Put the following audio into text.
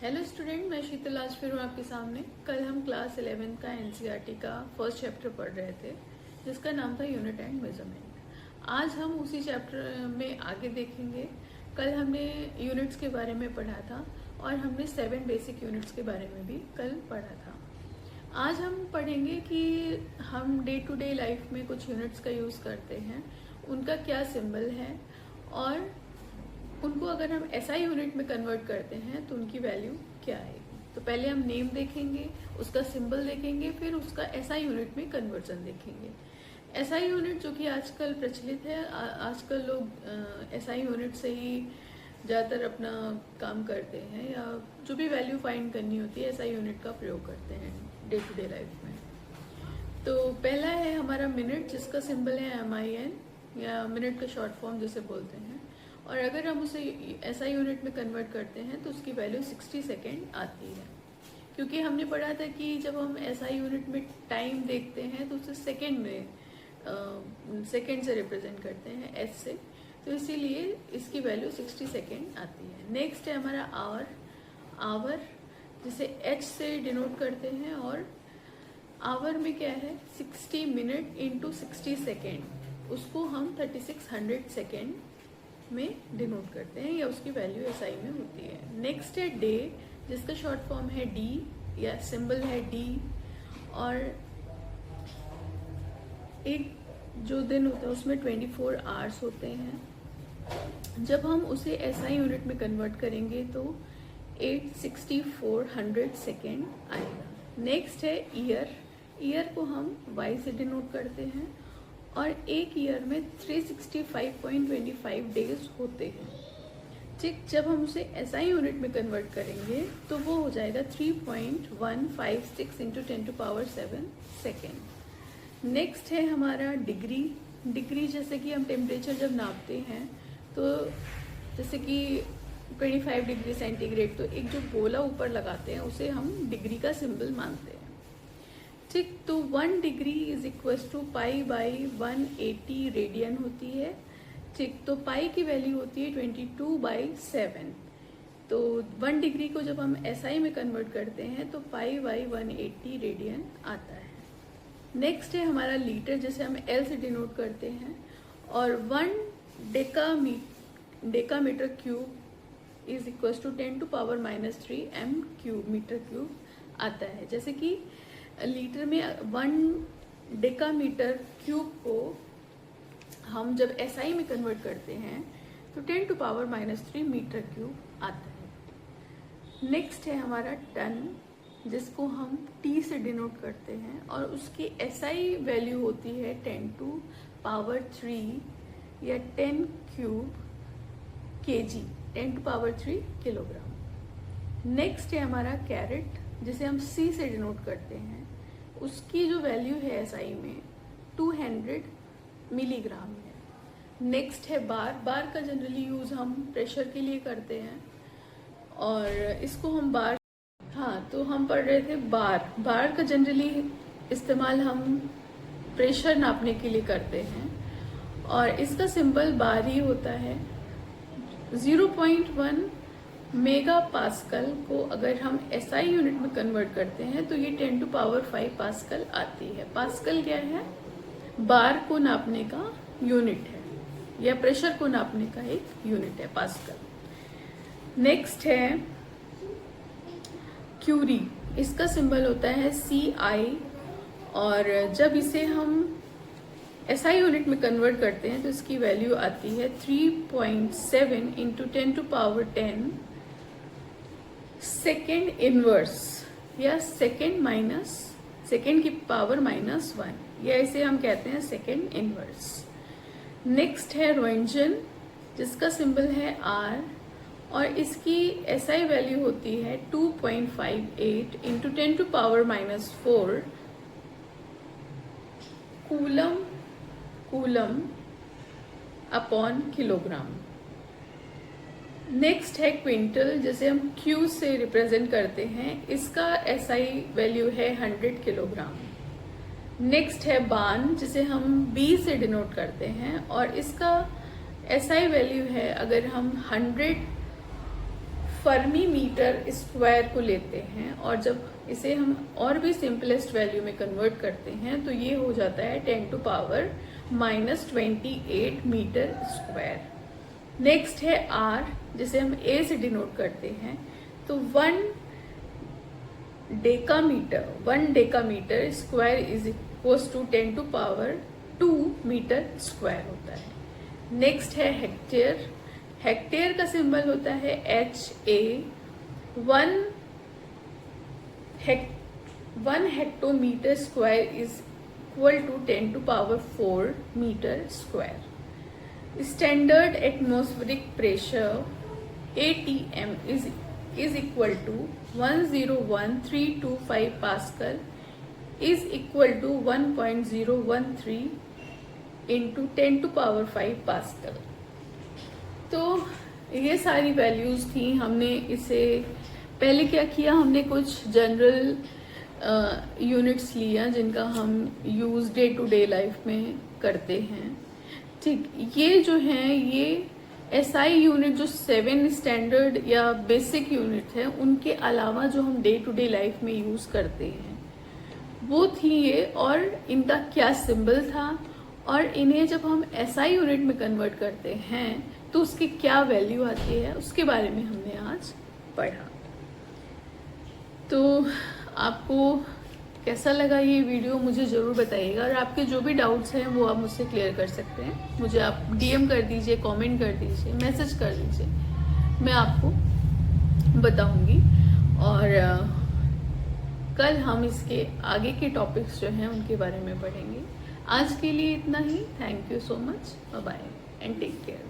Hello student, मैं शीतल आज फिर हूँ आपके सामने। कल हम क्लास 11 का एनसीईआरटी का फर्स्ट चैप्टर पढ़ रहे थे जिसका नाम था यूनिट एंड मेजरमेंट। आज हम उसी चैप्टर में आगे देखेंगे। कल हमने यूनिट्स के बारे में पढ़ा था और हमने 7 बेसिक यूनिट्स के बारे में भी कल पढ़ा था। आज हम पढ़ेंगे कि हम डे टू डे लाइफ में कुछ यूनिट्स का यूज़ करते हैं, उनका क्या सिंबल है और उनको अगर हम एसआई यूनिट में कन्वर्ट करते हैं तो उनकी वैल्यू क्या आएगी। तो पहले हम नेम देखेंगे, उसका सिंबल देखेंगे, फिर उसका एसआई यूनिट में कन्वर्जन देखेंगे। एसआई यूनिट जो कि आजकल प्रचलित है, आजकल लोग एसआई यूनिट से ही ज़्यादातर अपना काम करते हैं या जो भी वैल्यू फाइंड करनी होती है एसआई यूनिट का प्रयोग करते हैं डे टू डे लाइफ में। तो पहला है हमारा मिनट, जिसका सिंबल है MIN या मिनट का शॉर्ट फॉर्म जिसे बोलते हैं। और अगर हम उसे एसआई यूनिट में कन्वर्ट करते हैं तो उसकी वैल्यू 60 सेकेंड आती है, क्योंकि हमने पढ़ा था कि जब हम एसआई यूनिट में टाइम देखते हैं तो उसे सेकेंड में सेकेंड से रिप्रेजेंट करते हैं, एस से, तो इसीलिए इसकी वैल्यू 60 सेकेंड आती है। नेक्स्ट है हमारा आवर, आवर जिसे एच से डिनोट करते हैं। और आवर में क्या है, 60 मिनट इंटू 60 सेकेंड, उसको हम 3600 सेकेंड में डिनोट करते हैं या उसकी वैल्यू एसआई में होती है। नेक्स्ट है डे, जिसका शॉर्ट फॉर्म है डी या सिंबल है डी। और एक जो दिन होता है उसमें 24 आवर्स होते हैं। जब हम उसे एसआई यूनिट में कन्वर्ट करेंगे तो 86400 सेकेंड आएगा। नेक्स्ट है ईयर, ईयर को हम वाई से डिनोट करते हैं और एक ईयर में 365.25 डेज होते हैं। ठीक, जब हम उसे एसआई यूनिट में कन्वर्ट करेंगे तो वो हो जाएगा 3.156 इंटू 10⁻7 सेकेंड। नेक्स्ट है हमारा डिग्री, डिग्री जैसे कि हम टेम्परेचर जब नापते हैं तो जैसे कि 25 डिग्री सेंटीग्रेड, तो एक जो गोला ऊपर लगाते हैं उसे हम डिग्री का सिंबल मानते हैं। ठीक, तो 1 degree is equal to pi by 180 radian होती है। ठीक, तो पाई की वैल्यू होती है 22/7। तो 1 डिग्री को जब हम एसआई में कन्वर्ट करते हैं तो पाई बाई 180 रेडियन आता है। नेक्स्ट है हमारा लीटर, जिसे हम एल से डिनोट करते हैं। और 1 decametre cube is equal to 10⁻³ m cube, metre cube आता है। जैसे कि लीटर में 1 डेकामीटर क्यूब को हम जब एसआई में कन्वर्ट करते हैं तो 10⁻³ मीटर क्यूब आता है। नेक्स्ट है हमारा टन, जिसको हम टी से डिनोट करते हैं और उसकी एसआई वैल्यू होती है 10⁻³ या 10 क्यूब kg, 10⁻³ किलोग्राम। नेक्स्ट है हमारा कैरेट, जिसे हम सी से डिनोट करते हैं। उसकी जो वैल्यू है एसआई में 200 मिलीग्राम है। नेक्स्ट है बार, बार का जनरली यूज हम प्रेशर के लिए करते हैं और इसको हम बार, हाँ, तो हम पढ़ रहे थे बार, बार का जनरली इस्तेमाल हम प्रेशर नापने के लिए करते हैं और इसका सिंबल बार ही होता है। 0.1 मेगा पास्कल को अगर हम एसआई यूनिट में कन्वर्ट करते हैं तो ये 10⁵ पास्कल आती है। पास्कल क्या है, बार को नापने का यूनिट है या प्रेशर को नापने का एक यूनिट है पास्कल। नेक्स्ट है क्यूरी, इसका सिंबल होता है CI और जब इसे हम एसआई यूनिट में कन्वर्ट करते हैं तो इसकी वैल्यू आती है 3.7 इंटू 10⁻10 सेकेंड इनवर्स या सेकेंड की पावर -1, या इसे हम कहते हैं सेकेंड इनवर्स। नेक्स्ट है रोंजन, जिसका सिंबल है R और इसकी एसआई वैल्यू होती है 2.58 into 10⁻⁴ coulomb upon kilogram. Next है क्विंटल, जिसे हम Q से रिप्रेजेंट करते हैं। इसका एसआई वैल्यू है 100 किलोग्राम। नेक्स्ट है बान, जिसे हम B से डिनोट करते हैं और इसका एसआई वैल्यू है, अगर हम 100 फर्मी मीटर स्क्वायर को लेते हैं और जब इसे हम और भी सिंपलेस्ट वैल्यू में कन्वर्ट करते हैं तो ये हो जाता है 10⁻⁻28 मीटर स्क्वायर। नेक्स्ट है R, जिसे हम A से डिनोट करते हैं। तो 1 decametre square is equals to 10⁻² metre square होता है। नेक्स्ट है हेक्टेयर। हेक्टेयर का सिंबल होता है HA। 1 hectometre square is equal to 10⁻⁴ metre square. Standard atmospheric pressure ATM is equal to 101,325 pascal is equal to 1.013 into 10⁵ pascal. तो ये सारी values थी। हमने इसे पहले क्या किया, हमने कुछ जनरल यूनिट्स लिया जिनका हम use day to day life में करते हैं। ठीक, ये जो हैं ये SI यूनिट जो 7 स्टैंडर्ड या बेसिक यूनिट है उनके अलावा जो हम डे टू डे लाइफ में यूज करते हैं वो थी ये, और इनका क्या सिंबल था, और इन्हें जब हम SI यूनिट में कन्वर्ट करते हैं तो उसकी क्या वैल्यू आती है उसके बारे में हमने आज पढ़ा। तो आपको कैसा लगा ये वीडियो मुझे ज़रूर बताइएगा, और आपके जो भी डाउट्स हैं वो आप मुझसे क्लियर कर सकते हैं। मुझे आप DM कर दीजिए, कमेंट कर दीजिए, मैसेज कर दीजिए, मैं आपको बताऊंगी। और कल हम इसके आगे के टॉपिक्स जो हैं उनके बारे में पढ़ेंगे। आज के लिए इतना ही। Thank you so much, bye bye and take care.